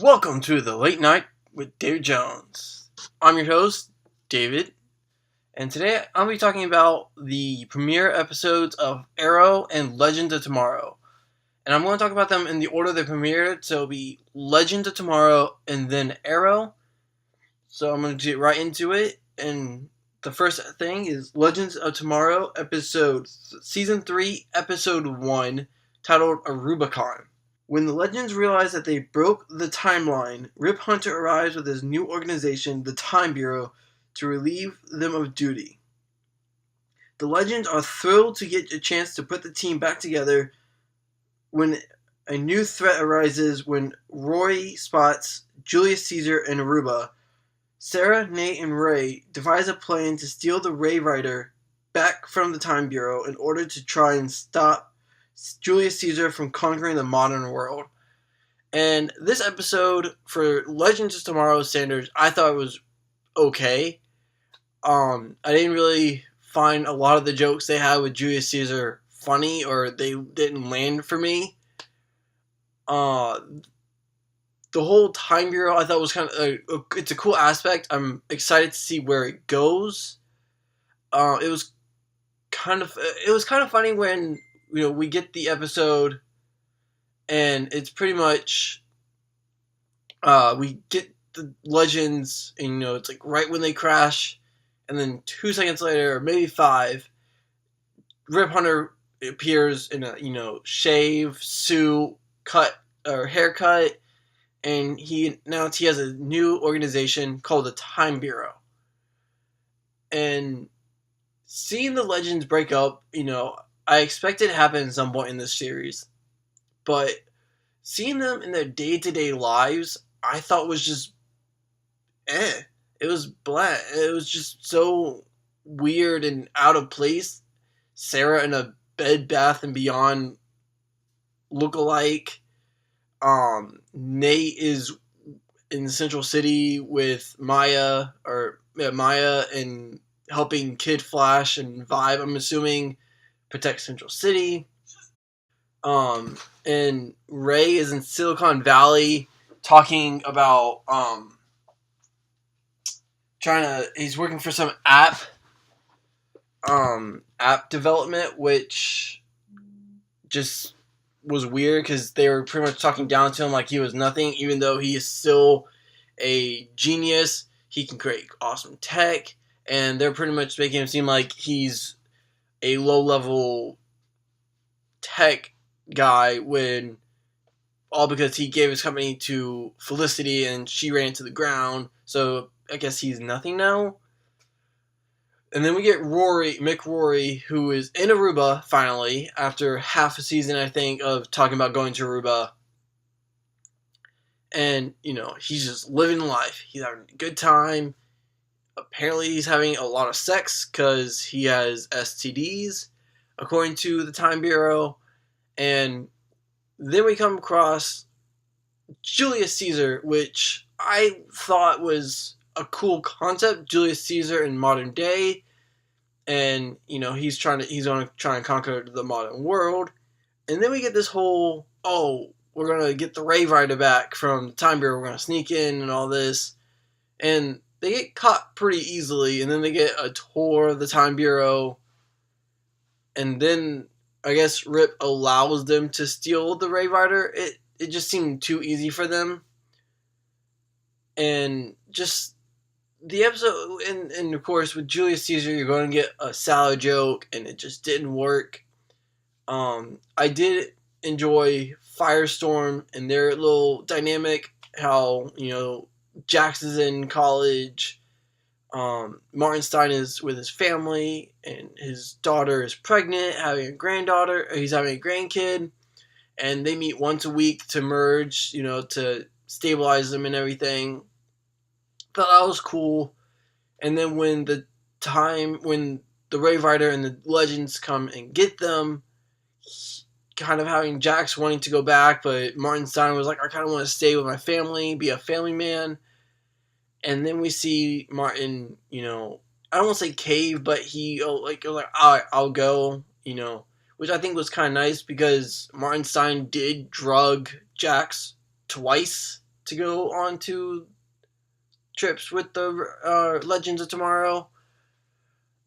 Welcome to the Late Night with David Jones. I'm your host, David, and today I'll be talking about the premiere episodes of Arrow and Legends of Tomorrow. And I'm going to talk about them in the order they premiered, so it'll be Legends of Tomorrow and then Arrow. So I'm going to get right into it, and the first thing is Legends of Tomorrow, Season 3, Episode 1, titled A Rubicon. When the Legends realize that they broke the timeline, Rip Hunter arrives with his new organization, the Time Bureau, to relieve them of duty. The Legends are thrilled to get a chance to put the team back together when a new threat arises when Rory spots Julius Caesar and Aruba. Sarah, Nate, and Ray devise a plan to steal the Ray Rider back from the Time Bureau in order to try and stop Julius Caesar from conquering the modern world. And this episode, for Legends of Tomorrow standards, I thought it was okay. I didn't really find a lot of the jokes they had with Julius Caesar funny, or they didn't land for me. The whole Time Bureau I thought was kind of it's a cool aspect. I'm excited to see where it goes. It was kind of funny when we get the episode, and it's pretty much we get the Legends, and it's like right when they crash, and then 2 seconds later, or maybe 5, Rip Hunter appears in a shave, suit, cut or haircut, and he announced he has a new organization called the Time Bureau. And seeing the Legends break up, I expect it to happen at some point in this series, but seeing them in their day-to-day lives, I thought was just It was bland. It was just so weird and out of place. Sarah in a Bed Bath and Beyond look-alike. Nate is in Central City with Maya, and helping Kid Flash and Vibe, I'm assuming, protect Central City. And Ray is in Silicon Valley talking about he's working for some app development, which just was weird because they were pretty much talking down to him like he was nothing, even though he is still a genius. He can create awesome tech, and they're pretty much making him seem like he's a low-level tech guy, when all because he gave his company to Felicity and she ran to the ground. So I guess he's nothing now. And then we get Mick Rory, who is in Aruba finally after half a season, I think, of talking about going to Aruba. And he's just living life. He's having a good time. Apparently he's having a lot of sex because he has STDs, according to the Time Bureau. And then we come across Julius Caesar, which I thought was a cool concept. Julius Caesar in modern day, and he's going to try and conquer the modern world. And then we get this whole, we're going to get the Ray Rider back from the Time Bureau, we're going to sneak in and all this. And they get caught pretty easily, and then they get a tour of the Time Bureau, and then I guess Rip allows them to steal the Ray Rider. It just seemed too easy for them. And just the episode, and of course with Julius Caesar, you're going to get a salad joke, and it just didn't work. I did enjoy Firestorm and their little dynamic, how, Jax is in college, Martin Stein is with his family, and his daughter is pregnant, having a granddaughter, he's having a grandkid, and they meet once a week to merge, to stabilize them and everything. Thought that was cool. And then when the Ray Rider and the Legends come and get them, kind of having Jax wanting to go back, but Martin Stein was like, I kind of want to stay with my family, be a family man. And then we see Martin, I don't want to say cave, but he all right, I'll go, which I think was kind of nice because Martin Stein did drug Jax twice to go on to trips with the Legends of Tomorrow.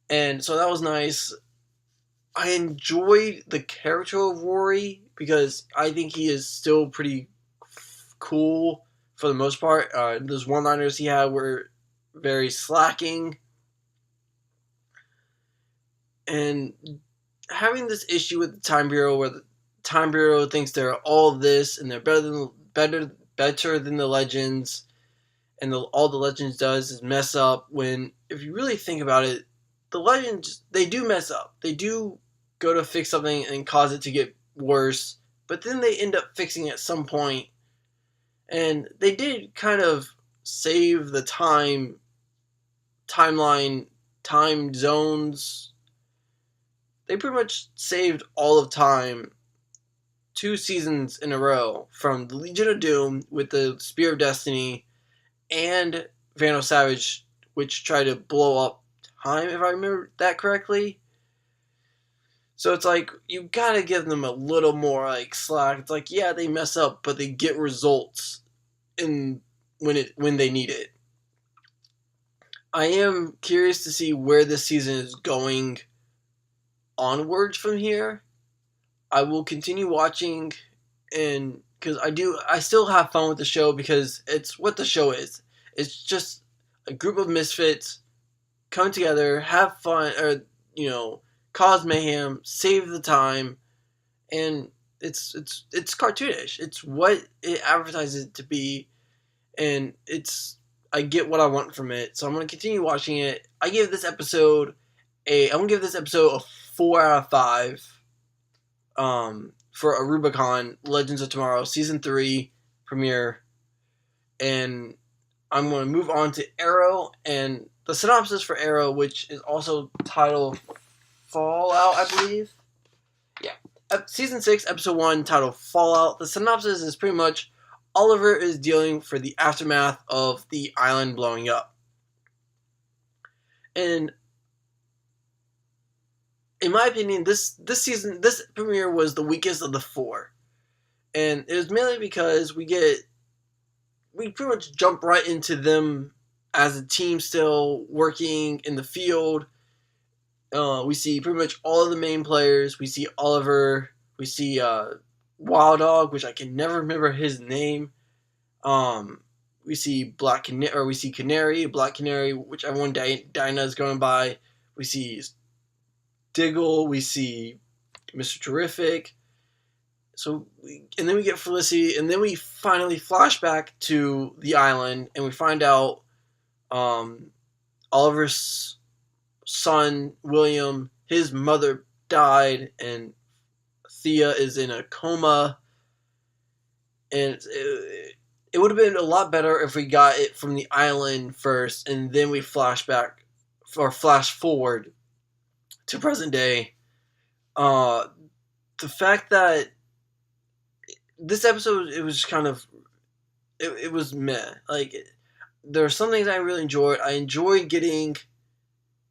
And so that was nice. I enjoyed the character of Rory because I think he is still pretty cool for the most part. Those one-liners he had were very slacking. And having this issue with the Time Bureau where the Time Bureau thinks they're all this and they're better than the Legends, and all the Legends does is mess up, when if you really think about it, the Legends, they do mess up. They do go to fix something and cause it to get worse, but then they end up fixing it at some point. And they did kind of save the timeline, time zones. They pretty much saved all of time 2 seasons in a row, from the Legion of Doom with the Spear of Destiny and Vandal Savage, which tried to blow up time, if I remember that correctly. So it's like, you gotta give them a little more like slack. It's like, yeah, they mess up, but they get results when they need it. I am curious to see where this season is going onwards from here. I will continue watching, and because I still have fun with the show, because it's what the show is. It's just a group of misfits come together, have fun, or cause mayhem, save the time, and it's cartoonish. It's what it advertises it to be, and I get what I want from it. So I'm gonna continue watching it. I'm gonna give this episode a 4 out of 5. For a Rubicon Legends of Tomorrow Season 3 premiere. And I'm going to move on to Arrow, and the synopsis for Arrow, which is also titled Fallout, I believe. Yeah. Season 6, Episode 1, titled Fallout. The synopsis is pretty much Oliver is dealing for the aftermath of the island blowing up. And in my opinion, this premiere was the weakest of the 4. And it was mainly because we pretty much jump right into them as a team still working in the field. We see pretty much all of the main players. We see Oliver. We see Wild Dog, which I can never remember his name. We see we see Canary, Black Canary, whichever one Dinah is going by. We see Diggle, we see Mr. Terrific, and then we get Felicity, and then we finally flash back to the island, and we find out Oliver's son, William, his mother died, and Thea is in a coma, and it would have been a lot better if we got it from the island first, and then we flash forward to present day. The fact that this episode, it was kind of, it was meh. Like, there are some things I really enjoyed. I enjoyed getting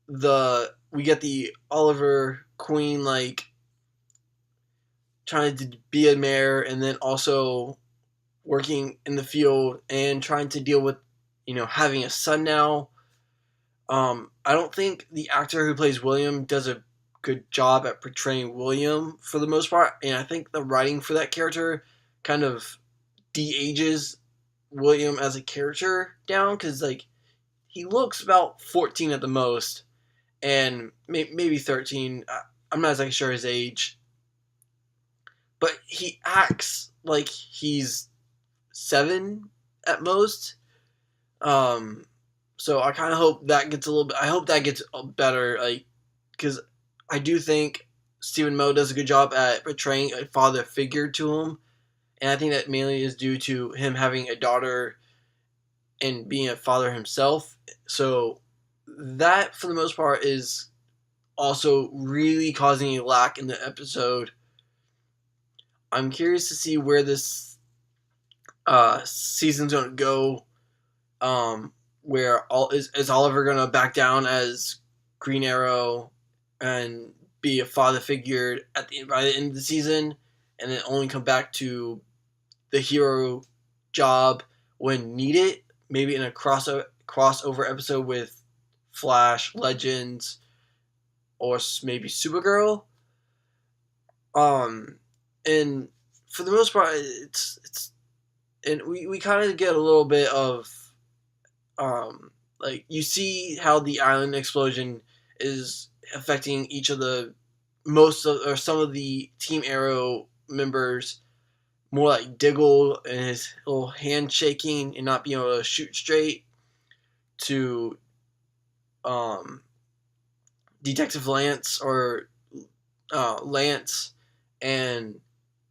we get the Oliver Queen, like, trying to be a mayor, and then also working in the field and trying to deal with, having a son now. I don't think the actor who plays William does a good job at portraying William for the most part, and I think the writing for that character kind of de-ages William as a character down, because like, he looks about 14 at the most, and maybe 13. I'm not exactly sure his age, but he acts like he's 7 at most. So I kind of hope that gets I hope that gets better, like, because I do think Stephen Moe does a good job at portraying a father figure to him, and I think that mainly is due to him having a daughter and being a father himself. So that, for the most part, is also really causing a lack in the episode. I'm curious to see where this season's going to go. Where is Oliver going to back down as Green Arrow and be a father figure by the end of the season, and then only come back to the hero job when needed, maybe in a crossover episode with Flash, Legends, or maybe Supergirl. And for the most part, it's and we kind of get a little bit of like, you see how the island explosion is affecting each of the or some of the Team Arrow members, more like Diggle and his little hand shaking and not being able to shoot straight, to Detective Lance Lance and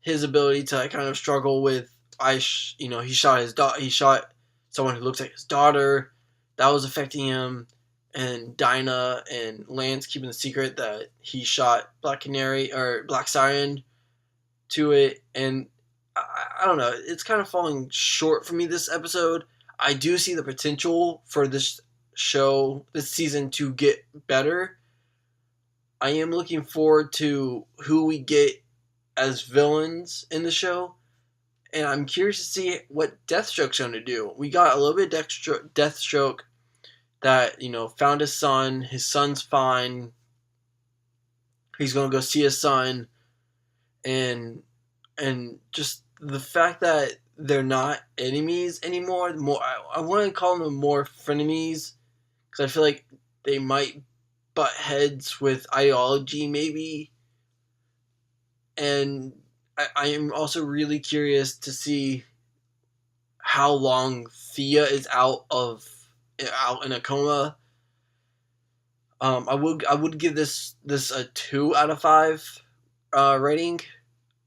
his ability to kind of struggle with he shot he shot someone who looks like his daughter. That was affecting him. And Dinah and Lance keeping the secret that he shot Black Canary or Black Siren to it. And I don't know, it's kind of falling short for me this episode. I do see the potential for this season to get better. I am looking forward to who we get as villains in the show. And I'm curious to see what Deathstroke's going to do. We got a little bit of Deathstroke that, found his son. His son's fine. He's going to go see his son. And just the fact that they're not enemies anymore. I want to call them more frenemies, because I feel like they might butt heads with ideology, maybe. And I am also really curious to see how long Thea is out in a coma. I would give this a 2 out of 5 rating.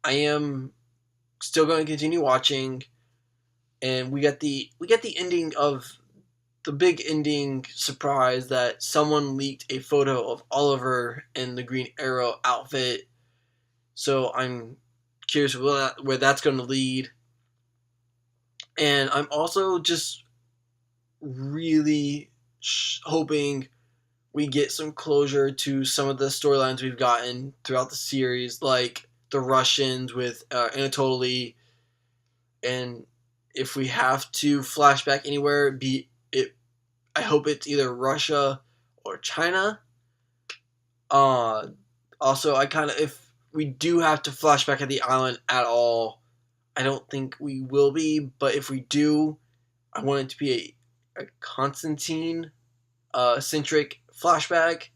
I am still going to continue watching, and we get the ending of the big ending surprise that someone leaked a photo of Oliver in the Green Arrow outfit. So I'm curious where that's going to lead. And I'm also just really hoping we get some closure to some of the storylines we've gotten throughout the series, like the Russians with Anatoly. And if we have to flashback anywhere, I hope it's either Russia or China. Also, if we do have to flashback at the island at all, I don't think we will be, but if we do, I want it to be a Constantine centric flashback.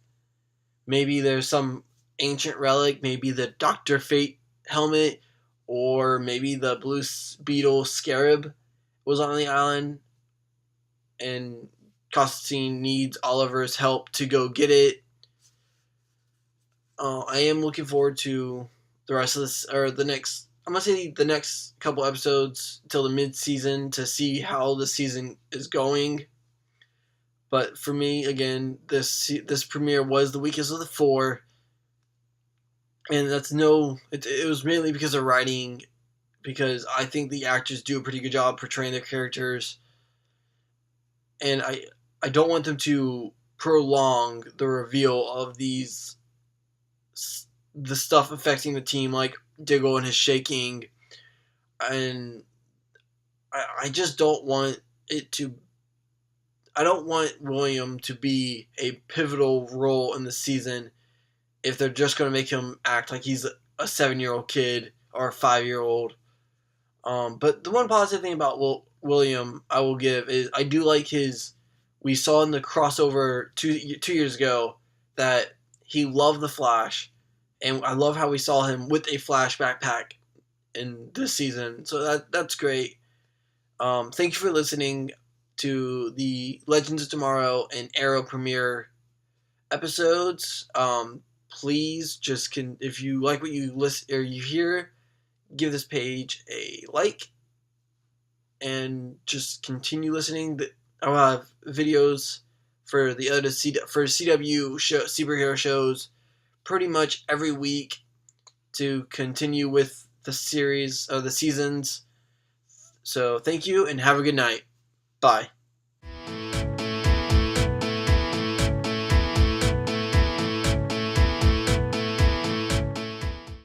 Maybe there's some ancient relic, maybe the Dr. Fate helmet, or maybe the Blue Beetle Scarab was on the island, and Constantine needs Oliver's help to go get it. I am looking forward to the rest of this, or the next couple episodes till the mid-season, to see how the season is going. But for me, again, this premiere was the weakest of the 4. And it was mainly because of writing, because I think the actors do a pretty good job portraying their characters. And I don't want them to prolong the reveal of the stuff affecting the team, like Diggle and his shaking. And I just don't want I don't want William to be a pivotal role in the season if they're just going to make him act like he's a 7-year-old kid or a 5-year-old. But the one positive thing about William I will give is I do like we saw in the crossover 2 years ago that he loved the Flash, and I love how we saw him with a Flash backpack in this season. So that's great. Thank you for listening to the Legends of Tomorrow and Arrow premiere episodes. Please if you like what you listen or you hear, give this page a like, and just continue listening. I'll have videos for the other CW superhero shows pretty much every week to continue with the series of the seasons. So thank you and have a good night. Bye.